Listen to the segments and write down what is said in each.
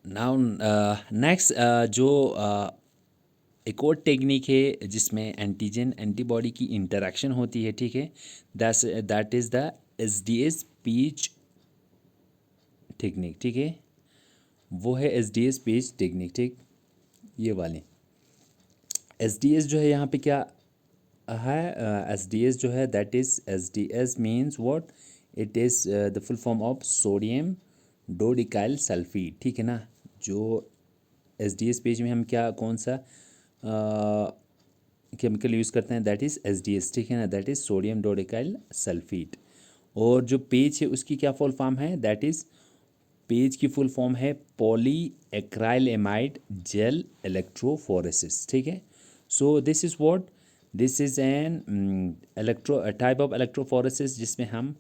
Now next जो एक और टेक्निक है जिसमें एंटीजन एंटीबॉडी की इंटरेक्शन होती है, ठीक है। That is the SDS page technique, ठीक है। वो है एसडीएस पेज टेक्निक, ठीक। ये वाली एसडीएस जो है यहाँ पे क्या है, एसडीएस जो है that is SDS means what, it is the full form of sodium dodecyl sulphate, ठीक है ना। जो एसडीएस पेज में हम क्या कौन सा केमिकल यूज़ करते हैं, दैट इज़ एसडीएस, ठीक है ना, that is sodium dodecyl sulphate. और जो पेज है उसकी क्या फुल फॉर्म है, दैट इज़ पेज की फुल फॉर्म है पॉली एक्राइलेमाइड जेल इलेक्ट्रोफोरेसिस, ठीक है। So this is what, this is an electro type of electrophoresis जिसमें हम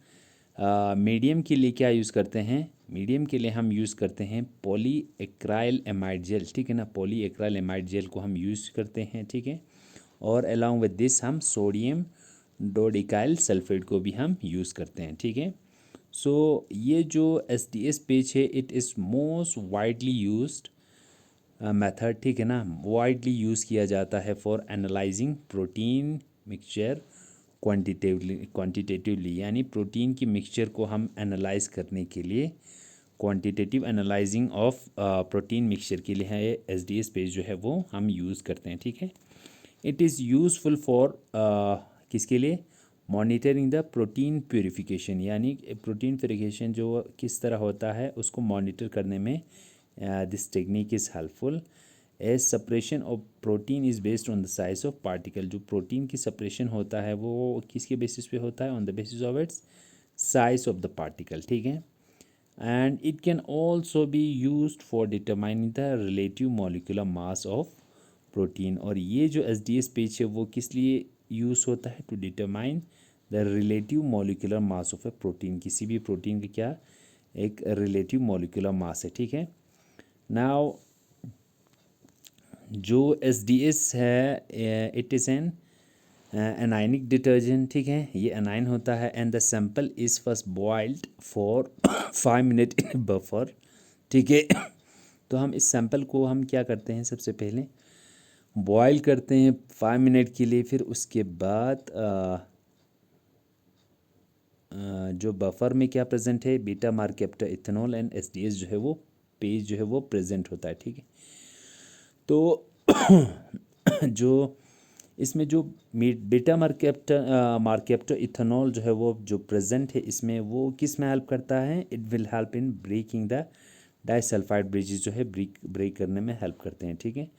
मीडियम के लिए क्या यूज़ करते हैं, मीडियम के लिए हम यूज़ करते हैं पॉली एक्राइल एमाइड जेल, ठीक है ना। पॉली एक्राइल एमाइड जेल को हम यूज़ करते हैं, ठीक है। और अलॉन्ग विद दिस हम सोडियम डोडिकाइल सल्फेट को भी हम यूज़ करते हैं, ठीक है। सो ये जो एस डी एस पेज है it is most widely used method, ठीक है ना, वाइडली यूज़ किया जाता है for analysing protein mixture quantitatively, यानी प्रोटीन की मिक्सचर को हम एनालाइज करने के लिए quantitative analysing of protein mixture के लिए है एस डी एस पेज जो है वो हम यूज़ करते हैं, ठीक है। इट इज़ यूज़फुल फॉर किसके लिए, मॉनिटरिंग द प्रोटीन प्योरीफिकेशन, यानी प्रोटीन प्योरीफिकेशन जो किस तरह होता है उसको मॉनिटर करने में this technique is helpful. As separation of protein is based on the size of particle, जो प्रोटीन की सेपरेशन होता है वो किसके बेसिस पे होता है, on the basis of its size of the particle, ठीक है। And it can also be use for determining the relative molecular mass of protein. और ये जो एस डी एस पेज है वो किस लिए यूज़ होता है, to determine the relative molecular mass of a protein, किसी भी प्रोटीन की क्या एक रिलेटिव मॉलिक्यूलर मास है, ठीक है। नाउ जो एस डी एस है it is an anionic detergent, ठीक है। ये एनाइन होता है and the sample is first boiled for 5 minute in buffer, ठीक है। तो हम इस सैंपल को हम क्या करते हैं, सबसे पहले बॉयल करते हैं 5 मिनट के लिए, फिर उसके बाद जो बफर में क्या प्रेजेंट है, beta mercaptoethanol and S D S जो है वो पेज जो है वो प्रेजेंट होता है, ठीक है। तो जो इसमें जो बीटा मार्केप्टा इथेनॉल जो है वो जो प्रेजेंट है इसमें, वो किस में हेल्प करता है, it will help in breaking the disulphide bridges जो है ब्रेक करने में हेल्प करते हैं, ठीक है।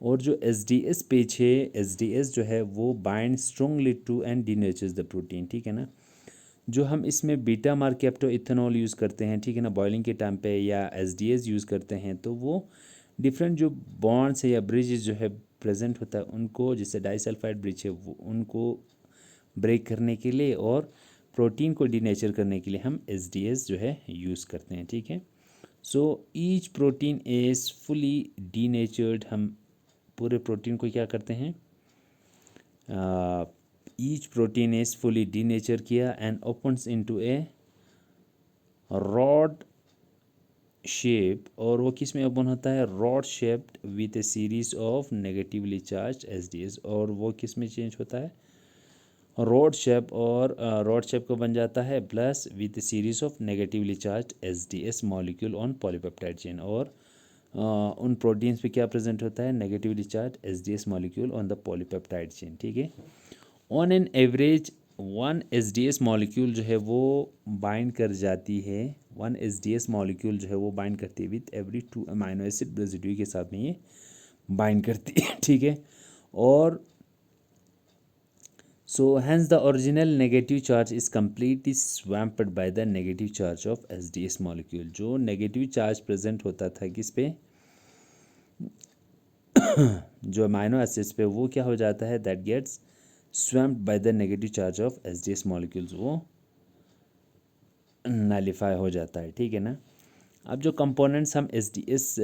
और जो एस डी एस पेज है, एस डी एस जो है वो bind strongly to and denatures the protein, ठीक है ना। जो हम इसमें बीटा मार्केप्टो इथेनॉल यूज़ करते हैं, ठीक है ना, बॉइलिंग के टाइम पे, या एस डी एस यूज़ करते हैं, तो वो डिफरेंट जो बॉन्ड्स है या ब्रिजेस जो है प्रेजेंट होता है उनको, जैसे डाइसल्फाइड ब्रिज है वो उनको ब्रेक करने के लिए और प्रोटीन को डीनेचर करने के लिए हम एस डी एस जो है यूज़ करते हैं, ठीक है। So each protein is fully denatured, हम पूरे प्रोटीन को क्या करते हैं, each protein is fully denature किया and opens into a rod shape, और वो किस में ओपन होता है, rod shaped with a series of negatively charge S D S, और वो किस में चेंज होता है, रॉड शेप, और रॉड शेप को बन जाता है plus with series of negatively charge S D S molecule on polypeptide chain. और उन प्रोटीन्स पे क्या प्रेजेंट होता है, negatively charge S D S molecule on the polypeptide chain, ठीक है। On an average 1 SDS molecule जो है वो बाइंड कर जाती है, 1 SDS मॉलिक्यूल जो है वो बाइंड करती है with every 2 amino acid residue के साथ में ये बाइंड करती है, ठीक है। और so hence the original negative charge is completely swamped by the negative charge of SDS molecule. जो नेगेटिव चार्ज प्रेजेंट होता था किस पे, जो अमाइनो एसिड्स पे, वो क्या हो जाता है, that gets swamped by the negative charge of SDS molecules, वो नलीफाई हो जाता है, ठीक है ना। अब जो कंपोनेंट्स हम एस डी एस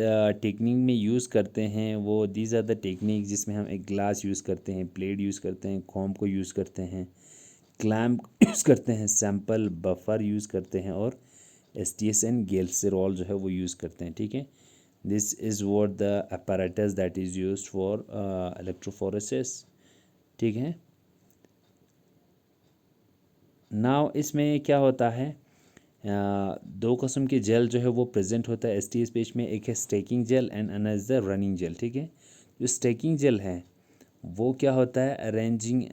टेक्निक में यूज़ करते हैं वो दीज आर द टेक्निक, जिसमें हम एक ग्लास यूज़ करते हैं, प्लेट यूज़ करते हैं, कॉम को यूज़ करते हैं, क्लैम्प यूज़ करते हैं, सैंपल बफर यूज़ करते हैं, और एस टी एस एंड गेल्सेरॉल जो है वो यूज़ करते हैं, ठीक है। This is what the apparatus that is used for electrophoresis, ठीक है। नाउ इसमें क्या होता है, दो किस्म के जेल जो है वो प्रेजेंट होता है एसटीएस पेज में, एक है stacking gel and another is the running gel, ठीक है। जो स्टेकिंग जेल है वो क्या होता है, arranging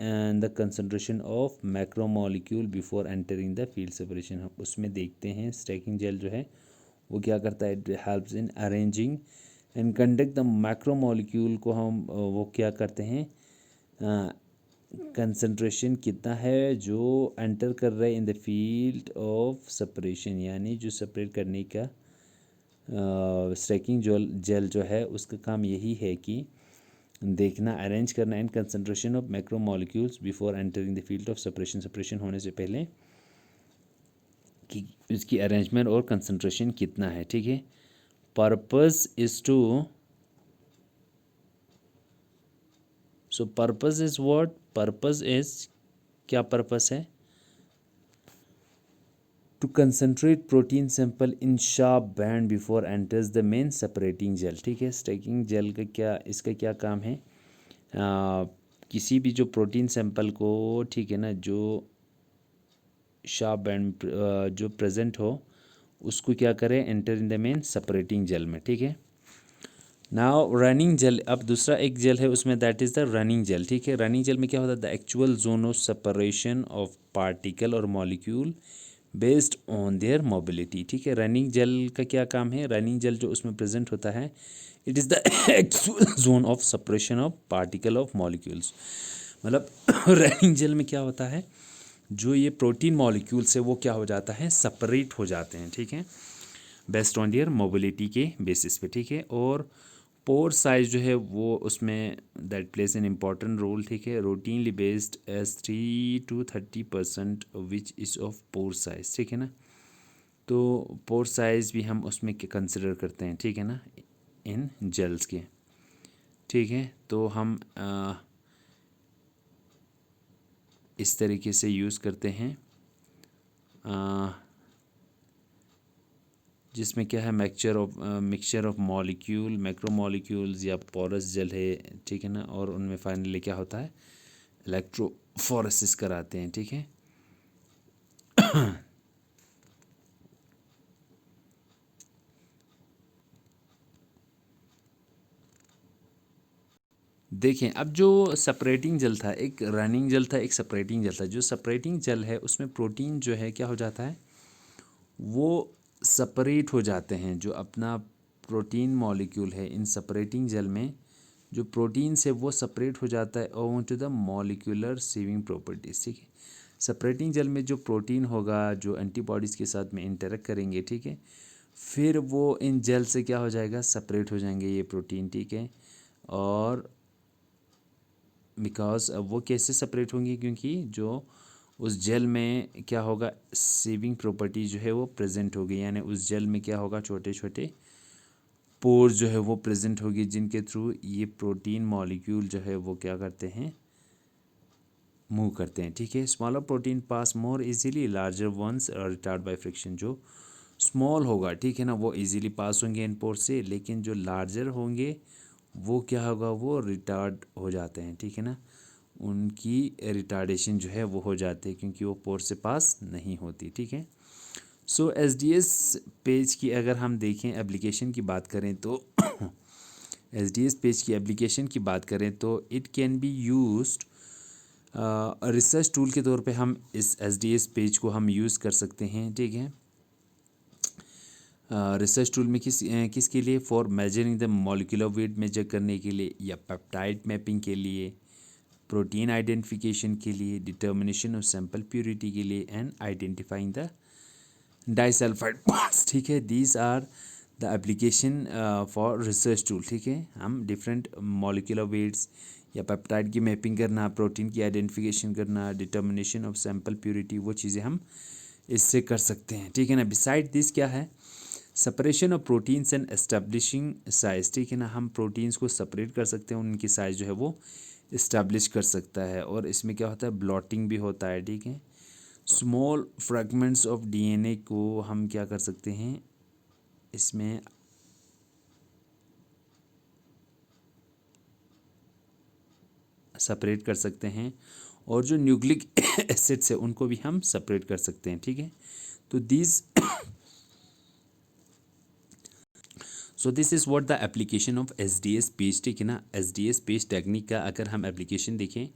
the concentration of macromolecule before entering the field separation. हम उसमें देखते हैं स्टेकिंग जेल जो है वो क्या करता है, it helps in arranging and conduct the macromolecule को हम वो क्या करते हैं, कंसंट्रेशन कितना है जो एंटर कर रहा है in the field of separation, यानी जो सेपरेट करने का स्टैकिंग जेल जो है उसका काम यही है कि देखना, अरेंज करना and concentration of macromolecules before entering the field of separation, separation होने से पहले कि इसकी अरेंजमेंट और कंसंट्रेशन कितना है, ठीक है। Purpose is to, so purpose is what, purpose is, क्या पर्पस है, to concentrate protein sample in sharp band before enters the main separating gel, ठीक है। स्टैकिंग जेल का क्या, इसका क्या काम है, किसी भी जो प्रोटीन सैंपल को, ठीक है ना, जो शार्प बैंड जो प्रेजेंट हो उसको क्या करें, enter in the main separating gel में, ठीक है। नाउ रनिंग जेल, अब दूसरा एक जेल है उसमें, that is the running gel, ठीक है। रनिंग जेल में क्या होता है, the actual zone of separation of particle और molecule based on their mobility, ठीक है। रनिंग जेल का क्या काम है, रनिंग जेल जो उसमें प्रेजेंट होता है, it is the actual zone of separation of particle of molecules. मतलब रनिंग जेल में क्या होता है, जो ये प्रोटीन मॉलिक्यूल्स है वो क्या हो जाता है, सेपरेट हो जाते हैं, ठीक है, बेस्ड ऑन देयर मोबिलिटी के बेसिस पे, ठीक है। और पोर साइज जो है वो उसमें that place an important role, ठीक है, routinely based as 3 to 30% which is of pore size, ठीक है ना। तो पोर साइज भी हम उसमें कंसिडर करते हैं, ठीक है ना, इन जेल्स के, ठीक है। तो हम इस तरीके से यूज़ करते हैं, जिसमें क्या है, मिक्सचर ऑफ मॉलिक्यूल, मैक्रोमोलिक्यूल्स या पोरस जेल है, ठीक है ना, और उनमें फाइनली क्या होता है, इलेक्ट्रोफोरेसिस कराते हैं, ठीक है। देखें अब जो सेपरेटिंग जल था, एक रनिंग जल था, एक सेपरेटिंग जल था। जो सेपरेटिंग जल है उसमें प्रोटीन जो है क्या हो जाता है, वो सेपरेट हो जाते हैं। जो अपना प्रोटीन मॉलिक्यूल है इन सेपरेटिंग जेल में, जो प्रोटीन से वो सेपरेट हो जाता है owing to the molecular sieving properties, ठीक है। सेपरेटिंग जेल में जो प्रोटीन होगा जो एंटीबॉडीज़ के साथ में इंटरेक्ट करेंगे, ठीक है, फिर वो इन जेल से क्या हो जाएगा, सेपरेट हो जाएंगे ये प्रोटीन, ठीक है। और बिकॉज वो कैसे सेपरेट होंगी, क्योंकि जो उस जेल में क्या होगा, सेविंग प्रॉपर्टी जो है वो प्रेजेंट होगी, यानी उस जेल में क्या होगा, छोटे छोटे पोर्स जो है वो प्रेजेंट होगी, जिनके थ्रू ये प्रोटीन मॉलिक्यूल जो है वो क्या करते हैं, मूव करते हैं, ठीक है। Smaller protein pass more easily, larger ones retard by friction. जो स्मॉल होगा, ठीक है ना, वो इजीली पास होंगे इन पोर्स से, लेकिन जो लार्जर होंगे वो क्या होगा, वो रिटार्ड हो जाते हैं, ठीक है ना, उनकी रिटार्डेशन जो है वो हो जाती है, क्योंकि वो पोर से पास नहीं होती, ठीक है। सो एसडीएस पेज की अगर हम देखें, एप्लीकेशन की बात करें तो एसडीएस पेज की एप्लीकेशन की बात करें तो it can be used research tool के तौर पे हम इस एसडीएस पेज को हम यूज़ कर सकते हैं, ठीक है। रिसर्च टूल में किसके लिए, for measuring the molecular weight measure करने के लिए, या पेप्टाइड मैपिंग के लिए, प्रोटीन आइडेंटिफिकेशन के लिए, डिटर्मिनेशन ऑफ सैंपल प्योरिटी के लिए, and identifying the disulfide parts, ठीक है। These are the application for research tool, ठीक है। हम डिफरेंट मॉलिक्यूलर वेट्स या पेप्टाइड की मैपिंग करना, प्रोटीन की आइडेंटिफिकेशन करना, डिटर्मिनेशन ऑफ सैंपल प्योरिटी, वो चीज़ें हम इससे कर सकते हैं, ठीक है ना। बिसाइड दिस क्या है, separation of proteins and establishing size, ठीक है ना, हम प्रोटीन्स को सेपरेट कर सकते हैं, उनकी साइज जो है वो इस्टेब्लिश कर सकता है। और इसमें क्या होता है, ब्लॉटिंग भी होता है, ठीक है। स्मॉल फ्रैगमेंट्स ऑफ डीएनए को हम क्या कर सकते हैं, इसमें सेपरेट कर सकते हैं, और जो न्यूक्लिक एसिड्स है उनको भी हम सेपरेट कर सकते हैं, ठीक है। तो this is what the application of SDS page, ठीक है ना। एसडीएस पेज टेक्निक का अगर हम एप्लीकेशन देखें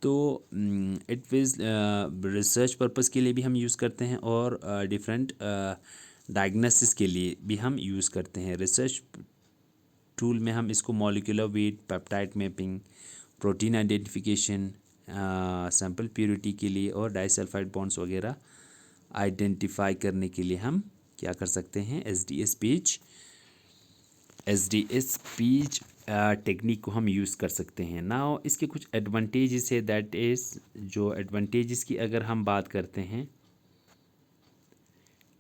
तो इट विज रिसर्च पर्पस के लिए भी हम यूज़ करते हैं, और डिफरेंट डायग्नोसिस के लिए भी हम यूज़ करते हैं। रिसर्च टूल में हम इसको molecular weight, peptide mapping, protein identification, sample purity के लिए, और डाइसल्फाइड बॉन्ड्स वगैरह आइडेंटिफाई करने के लिए हम क्या कर सकते हैं, एसडीएस पेज टेक्निक को हम यूज़ कर सकते हैं। नाउ इसके कुछ एडवांटेजेस है, दैट इज़, जो एडवांटेजेस की अगर हम बात करते हैं,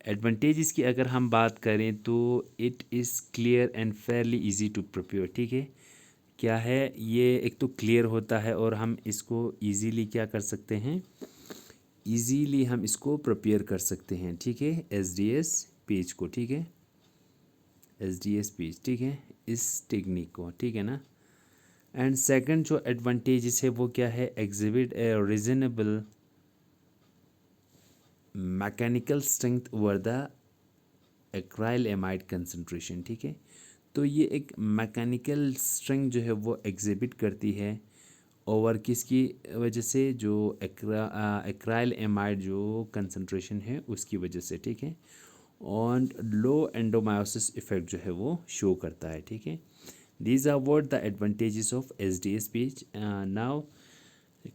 एडवांटेजेस की अगर हम बात करें तो it is clear and fairly easy to prepare, ठीक है। क्या है ये, एक तो क्लियर होता है और हम इसको इजीली क्या कर सकते हैं, इजीली हम इसको प्रिपेयर कर सकते हैं, ठीक है, एसडीएस पेज को, ठीक है, एसडीएस पेज, ठीक है, इस टेक्निक को, ठीक है ना। एंड सेकंड जो एडवांटेजेस है वो क्या है, exhibit A reasonable mechanical strength over the एक्राइल amide concentration, ठीक है। तो ये एक मैकेनिकल स्ट्रेंथ जो है वो एग्जिबिट करती है ओवर किसकी वजह से, जो एक्राइल एमाइड जो कंसंट्रेशन है उसकी वजह से, ठीक है। और लो एंडोमायोसिस इफेक्ट जो है वो शो करता है, ठीक है। These are what the advantages of SDS page. Now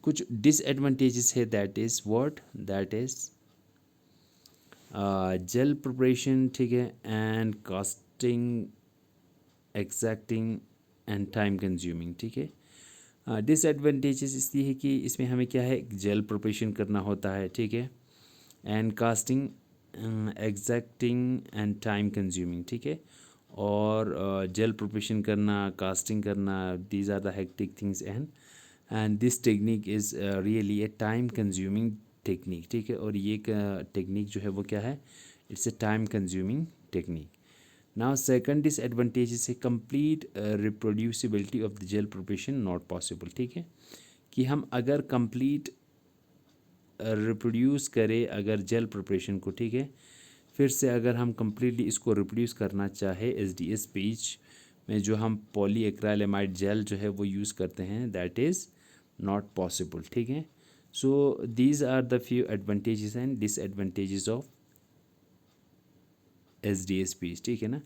कुछ डिसएडवांटेजेस है, दैट इज़ जेल प्रिपरेशन, ठीक है, and casting, exacting and time consuming, ठीक है। डिसएडवांटेजेस इसलिए है कि इसमें हमें क्या है, जेल प्रिपरेशन करना होता है, ठीक है, and casting, exacting and time consuming, ठीक है। और जेल प्रिपरेशन करना, कास्टिंग करना, these are the hectic things, and this technique is really a time consuming technique, ठीक है। और ये टेक्निक जो है वो क्या है, it's a time consuming technique. Now second disadvantages है, complete reproducibility of the gel preparation not possible, ठीक है, कि हम अगर कंप्लीट रिप्रोड्यूस करें अगर जेल प्रिपरेशन को, ठीक है, फिर से अगर हम कम्प्लीटली इसको रिप्रोड्यूस करना चाहे एसडीएस पेज में जो हम पॉलीएक्राइलेमाइड जेल जो है वो यूज़ करते हैं, दैट इज़ नॉट पॉसिबल, ठीक है। So these are the few advantages and disadvantages of SDS page, ठीक है ना।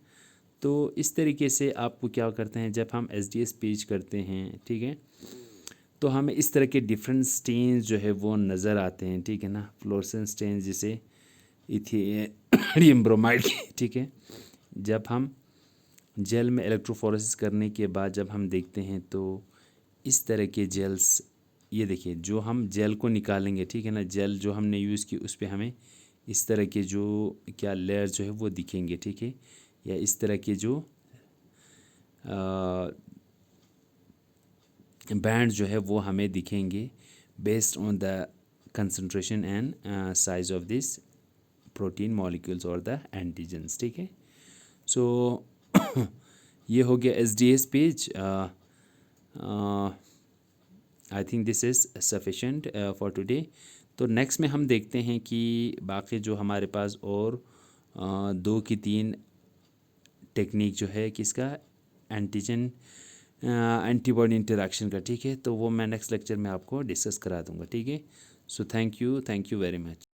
तो इस तरीके से आपको क्या करते हैं, जब हम एसडीएस पेज करते हैं, ठीक है, तो हमें इस तरह के डिफरेंट स्टेन्स जो है वो नज़र आते हैं, ठीक है ना, फ्लोरेसेंट स्टेन्स जिसे इथियम ब्रोमाइड के, ठीक है। जब हम जेल में इलेक्ट्रोफोरेसिस करने के बाद जब हम देखते हैं तो इस तरह के जेल्स, ये देखिए जो हम जेल को निकालेंगे, ठीक है ना, जेल जो हमने यूज़ की उस पर हमें इस तरह के जो क्या लेयर जो है वो दिखेंगे, ठीक है, या इस तरह के जो बैंड जो है वो हमें दिखेंगे based on the concentration and size of this protein molecules और द एंटीजेंस, ठीक है। सो ये हो गया SDS page. I think this is sufficient for today. तो नेक्स्ट में हम देखते हैं कि बाकी जो हमारे पास और 2 की 3 टेक्निक जो है किसका, एंटीजन एंटीबॉडी इंटरेक्शन का, ठीक है। तो वो मैं नेक्स्ट लेक्चर में आपको डिस्कस करा दूंगा, ठीक है। So thank you very much.